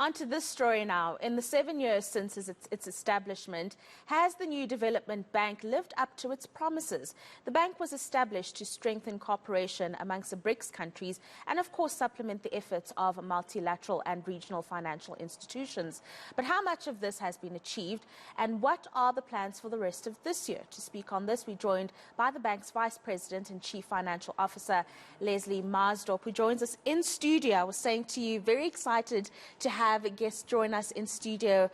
On to this story now. In the 7 years since its establishment, has the new development bank lived up to its promises? The bank was established to strengthen cooperation amongst the BRICS countries and, of course, supplement the efforts of multilateral and regional financial institutions. But how much of this has been achieved, and what are the plans for the rest of this year? To speak on this, we're joined by the bank's Vice President and Chief Financial Officer, Leslie Maasdorp, who joins us in studio. I was saying to you, very excited to have a guest join us in studio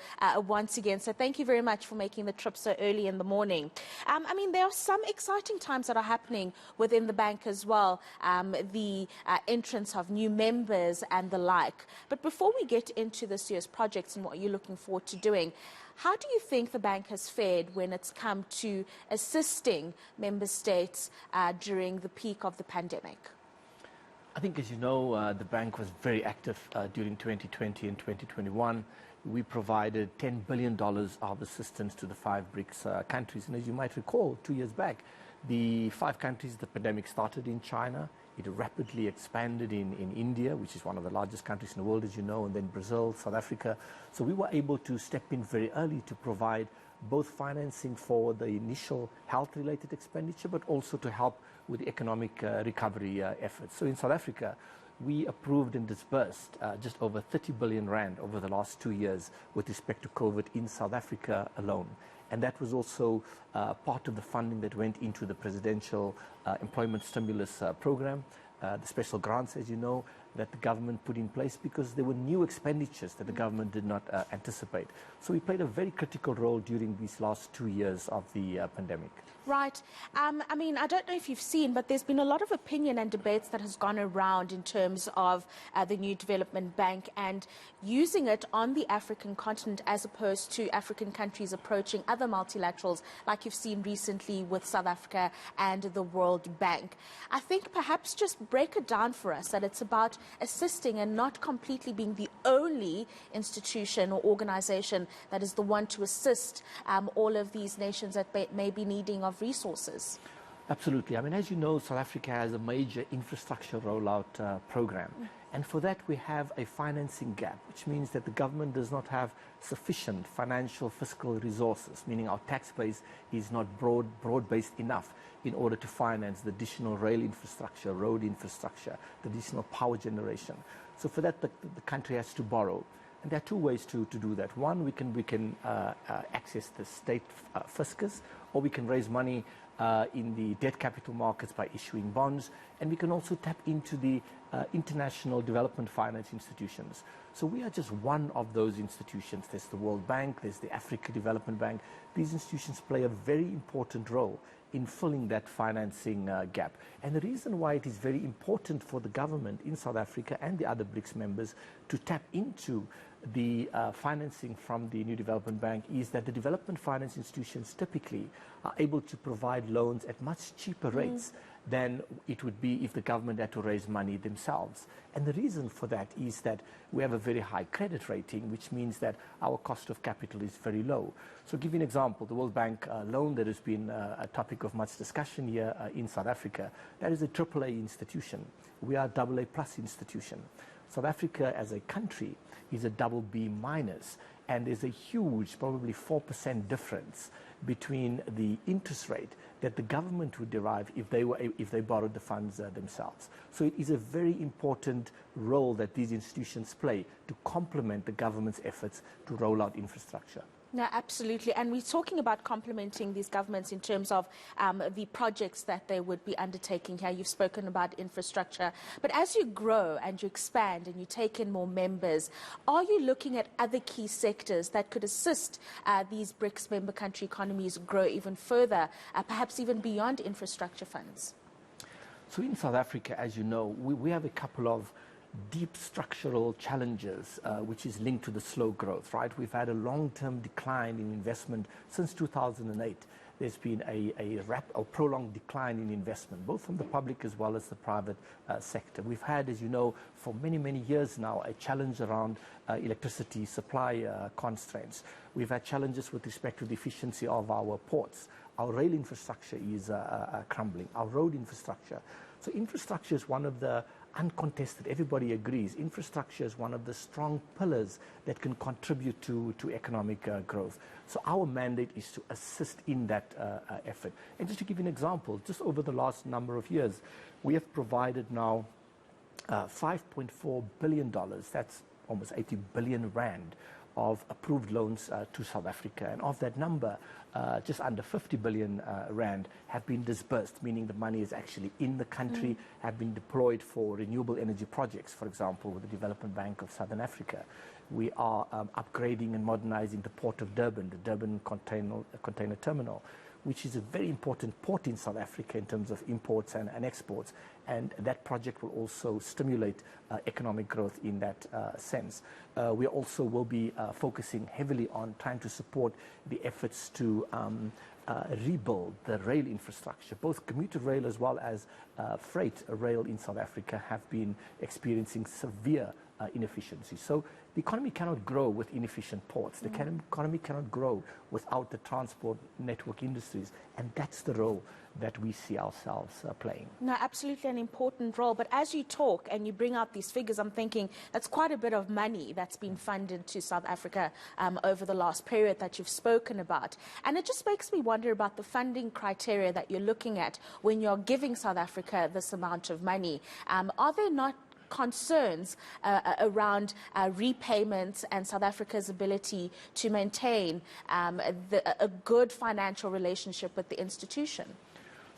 once again. So thank you very much for making the trip so early in the morning. There are some exciting times that are happening within the bank as well, the entrance of new members and the like. But before we get into this year's projects and what you're looking forward to doing, how do you think the bank has fared when it's come to assisting member states during the peak of the pandemic? I think, as you know, the bank was very active during 2020 and 2021. We provided $10 billion of assistance to the 5 BRICS countries. And as you might recall, 2 years back, the 5 countries, the pandemic started in China. It rapidly expanded in India, which is one of the largest countries in the world, as you know, and then Brazil, South Africa. So we were able to step in very early to provide both financing for the initial health-related expenditure, but also to help with the economic recovery efforts. So in South Africa, we approved and disbursed just over 30 billion rand over the last 2 years with respect to COVID in South Africa alone. And that was also part of the funding that went into the presidential employment stimulus program, the special grants, as you know, that the government put in place because there were new expenditures that the government did not anticipate. So we played a very critical role during these last 2 years of the pandemic. Right. I don't know if you've seen, but there's been a lot of opinion and debates that has gone around in terms of the new development bank and using it on the African continent as opposed to African countries approaching other multilaterals like you've seen recently with South Africa and the World Bank. I think perhaps just break it down for us that it's about assisting and not completely being the only institution or organization that is the one to assist all of these nations that may be needing of resources. Absolutely. As you know, South Africa has a major infrastructure rollout program. And for that, we have a financing gap, which means that the government does not have sufficient financial fiscal resources, meaning our tax base is not broad-based enough in order to finance the additional rail infrastructure, road infrastructure, the additional power generation. So for that, the country has to borrow. And there are 2 ways to do that. One, we can access the state fiscus, or we can raise money in the debt capital markets by issuing bonds, and we can also tap into the international development finance institutions. So we are just one of those institutions. There's the World Bank, there's the Africa Development Bank. These institutions play a very important role in filling that financing gap. And the reason why it is very important for the government in South Africa and the other BRICS members to tap into the financing from the new development bank is that the development finance institutions typically are able to provide loans at much cheaper rates than it would be if the government had to raise money themselves. And the reason for that is that we have a very high credit rating, which means that our cost of capital is very low. So, give you an example, the World Bank loan that has been a topic of much discussion here in South Africa, that is a AAA institution. We are a AA plus institution. South Africa as a country is a BB minus, and there's a huge, probably 4% difference between the interest rate that the government would derive if they borrowed the funds themselves. So it is a very important role that these institutions play to complement the government's efforts to roll out infrastructure. No, absolutely. And we're talking about complementing these governments in terms of the projects that they would be undertaking here. You've spoken about infrastructure. But as you grow and you expand and you take in more members, are you looking at other key sectors that could assist these BRICS member country economies grow even further, perhaps even beyond infrastructure funds? So in South Africa, as you know, we have a couple of deep structural challenges, which is linked to the slow growth, right? We've had a long-term decline in investment since 2008. There's been a prolonged decline in investment, both from the public as well as the private sector. We've had, as you know, for many, many years now, a challenge around electricity supply constraints. We've had challenges with respect to the efficiency of our ports. Our rail infrastructure is crumbling, our road infrastructure. So infrastructure is one of the uncontested. Everybody agrees. Infrastructure is one of the strong pillars that can contribute to economic growth. So our mandate is to assist in that effort. And just to give you an example, just over the last number of years, we have provided now $5.4 billion, that's almost 80 billion rand, of approved loans to South Africa. And of that number, just under 50 billion rand have been disbursed, meaning the money is actually in the country, have been deployed for renewable energy projects, for example, with the Development Bank of Southern Africa. We are upgrading and modernizing the port of Durban, the Durban container terminal, which is a very important port in South Africa in terms of imports and exports. And that project will also stimulate economic growth in that sense. We also will be focusing heavily on trying to support the efforts to rebuild the rail infrastructure. Both commuter rail as well as freight rail in South Africa have been experiencing severe inefficiency. So the economy cannot grow with inefficient ports. The economy cannot grow without the transport network industries. And that's the role that we see ourselves playing. No, absolutely an important role. But as you talk and you bring out these figures, I'm thinking that's quite a bit of money that's been funded to South Africa over the last period that you've spoken about. And it just makes me wonder about the funding criteria that you're looking at when you're giving South Africa this amount of money. Are there not concerns around repayments and South Africa's ability to maintain a good financial relationship with the institution?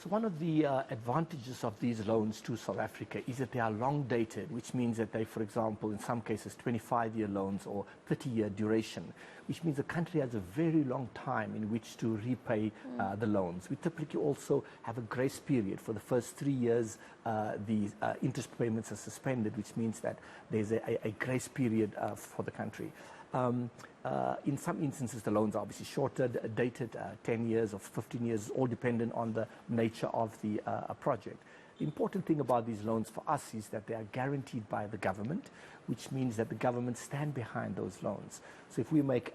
So one of the advantages of these loans to South Africa is that they are long dated, which means that they, for example, in some cases 25-year loans or 30-year duration, which means the country has a very long time in which to repay the loans. We typically also have a grace period. For the first 3 years, the interest payments are suspended, which means that there's a grace period for the country. In some instances, the loans are obviously shorter, dated 10 years or 15 years, all dependent on the nature of the project. The important thing about these loans for us is that they are guaranteed by the government, which means that the government stand behind those loans. So if we make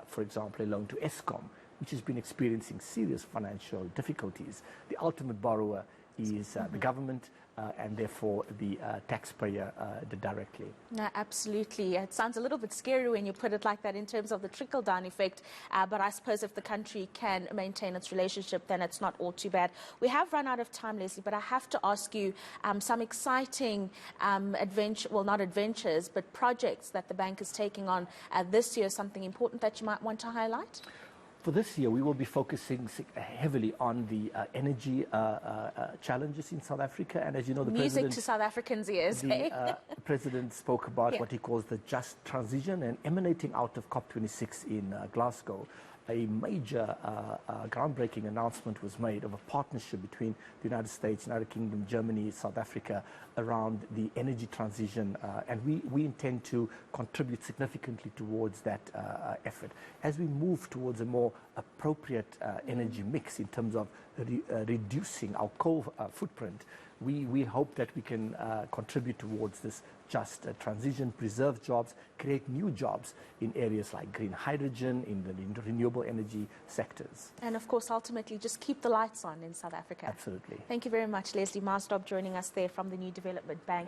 for example, a loan to Eskom, which has been experiencing serious financial difficulties, the ultimate borrower is the government, and therefore the taxpayer directly. No, absolutely. It sounds a little bit scary when you put it like that in terms of the trickle-down effect, but I suppose if the country can maintain its relationship, then it's not all too bad. We have run out of time, Leslie, but I have to ask you some exciting not adventures, but projects that the bank is taking on this year, something important that you might want to highlight? For this year, we will be focusing heavily on the energy challenges in South Africa. And as you know, the Music President, to South Africans' ears. The President spoke about what he calls the just transition, and emanating out of COP26 in Glasgow, a major groundbreaking announcement was made of a partnership between the United States, United Kingdom, Germany, South Africa around the energy transition, and we intend to contribute significantly towards that effort. As we move towards a more appropriate energy mix in terms of reducing our coal footprint, we hope that we can contribute towards this just transition, preserve jobs, create new jobs in areas like green hydrogen, in the renewable energy sectors. And of course, ultimately, just keep the lights on in South Africa. Absolutely. Thank you very much, Leslie Maasdorp, joining us there from the New Development Bank.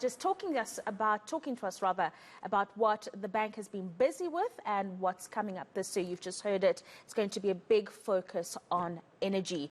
Just talking to us about what the bank has been busy with and what's coming up this year. You've just heard it. It's going to be a big focus on energy.